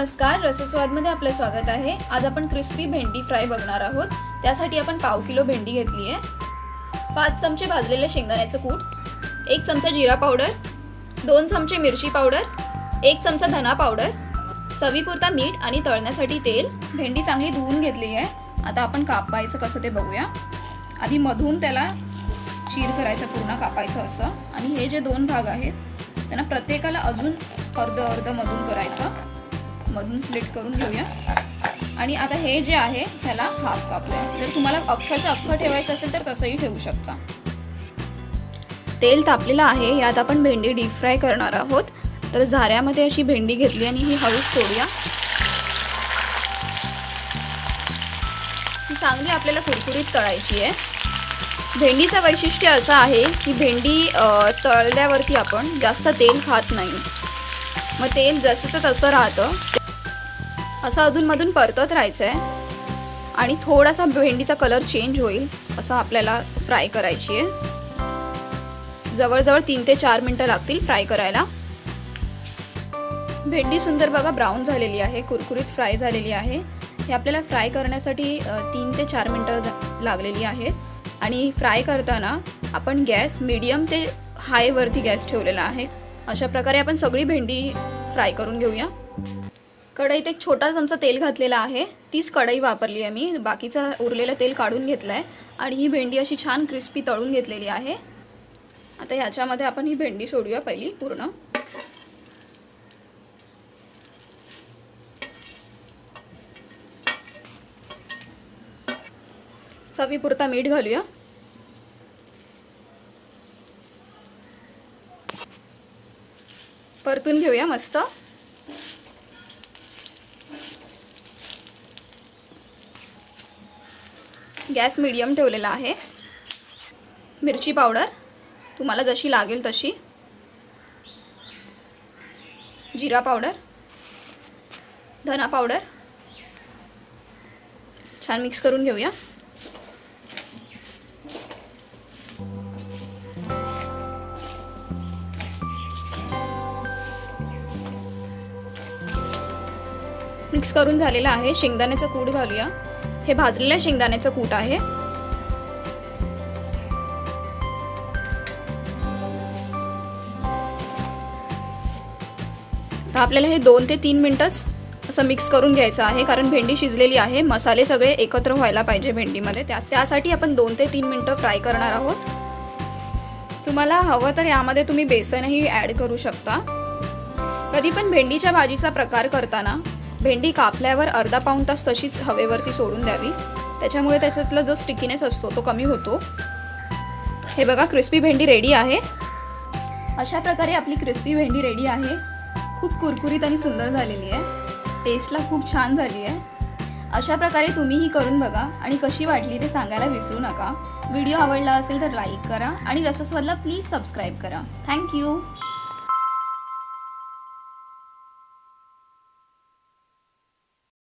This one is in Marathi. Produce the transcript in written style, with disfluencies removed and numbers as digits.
नमस्कार, रसस्वादमध्ये आपलं स्वागत आहे। आज आपण क्रिस्पी भेंडी फ्राय बघणार आहोत। त्यासाठी आपण पाव किलो भेंडी घेतली आहे। 5 चमचे भाजलेले शेंगदाण्याचं कूट, 1 चमचा जिरा पावडर, 2 चमचे मिरची पावडर, 1 चमचा धना पावडर, चवीपुरता मीठ आणि तळण्यासाठी तेल। भेंडी चांगली धुवून घेतली आहे। आता आपण कापायचं कसं ते बघूया। आधी मधून त्याला चीर करायचा, पूर्ण कापायचं असं। आणि हे जे 2 भाग आहेत त्यांना प्रत्येकाला अजून अर्ध मधून करायचं। मधून स्प्लिट करून घेऊया। आणि आता हे जे आहे ह्याला हाफ कापूया। जर तुम्हाला अख्खाचं अख्खं ठेवायचं असेल तर तसंही ठेवू शकता। तेल तापलेलं आहे, यात आपण भेंडी डीप फ्राय करणार आहोत। तर झाऱ्यामध्ये अशी भेंडी घेतली आणि ही हळूच सोडूया। ही चांगली आपल्याला कुरकुरीत तळायची आहे। भेंडीचं वैशिष्ट्य असं आहे की भेंडी तळल्यावरती आपण जास्त तेल खात नाही, मग तेल जसंचं तसं राहतं। असं अधूनमधून परतत राहायचं आहे आणि थोडासा भेंडीचा कलर चेंज होईल असं आपल्याला फ्राय करायची आहे। जवळजवळ 3 ते 4 मिनिटं लागतील फ्राय करायला। भेंडी सुंदर बघा ब्राऊन झालेली आहे, कुरकुरीत फ्राय झालेली आहे। हे आपल्याला फ्राय करण्यासाठी 3 ते 4 मिनिटं लागलेली आहेत। आणि फ्राय करताना आपण गॅस मीडियम ते हाय वरती गॅस ठेवलेला आहे। अशा प्रकारे आपण सगळी भेंडी फ्राय करून घेऊया। कढईत 1 छोटा चमचा तेल घातलेला आहे। तीच कढई वापरली आहे मी, बाकीचं उरलेलं तेल काढून घेतलं आहे। आणि ही भेंडी अशी छान क्रिस्पी तळून घेतलेली आहे। आता ह्याच्यामध्ये आपण ही भेंडी सोडूया पहिली पूर्ण। चवीपुरता मीठ घालूया। परतून घेऊया मस्त। गॅस मीडियम ठेवलेला आहे। मिरची पावडर तुम्हाला जशी लागेल तशी, जिरा पावडर, धना पावडर छान मिक्स करून घेऊया। मिक्स करून झालेलं आहे। शेंगदाण्याचं कूट घालूया। हे भाजलेल्या शेंगदाण्याचं कूट आहे। तर आपल्याला हे 2 ते 3 मिनिटच असं मिक्स करून घ्यायचं आहे, कारण भेंडी शिजलेली आहे। मसाले सगळे एकत्र व्हायला पाहिजे भेंडीमध्ये, त्यासाठी आपण 2 ते 3 मिनिटं फ्राय करणार आहोत। तुम्हाला हवं तर यामध्ये तुम्ही बेसनही ॲड करू शकता। कधी पण भेंडीच्या भाजीचा प्रकार करताना भेंडी कापल्यावर अर्धा पाऊण तास तशीच हवेवरती सोडून द्यावी, त्याच्यामुळे त्याच्यातला जो स्टिकीनेस असतो तो कमी होतो। हे बघा क्रिस्पी भेंडी रेडी आहे। अशा प्रकारे आपली क्रिस्पी भेंडी रेडी आहे। खूप कुरकुरीत आणि सुंदर झालेली आहे, टेस्टला खूप छान झाली आहे। अशा प्रकारे तुम्हीही करून बघा आणि कशी वाटली ते सांगायला विसरू नका। व्हिडिओ आवडला असेल तर लाईक करा आणि रसस्वादला प्लीज सबस्क्राईब करा। थँक्यू।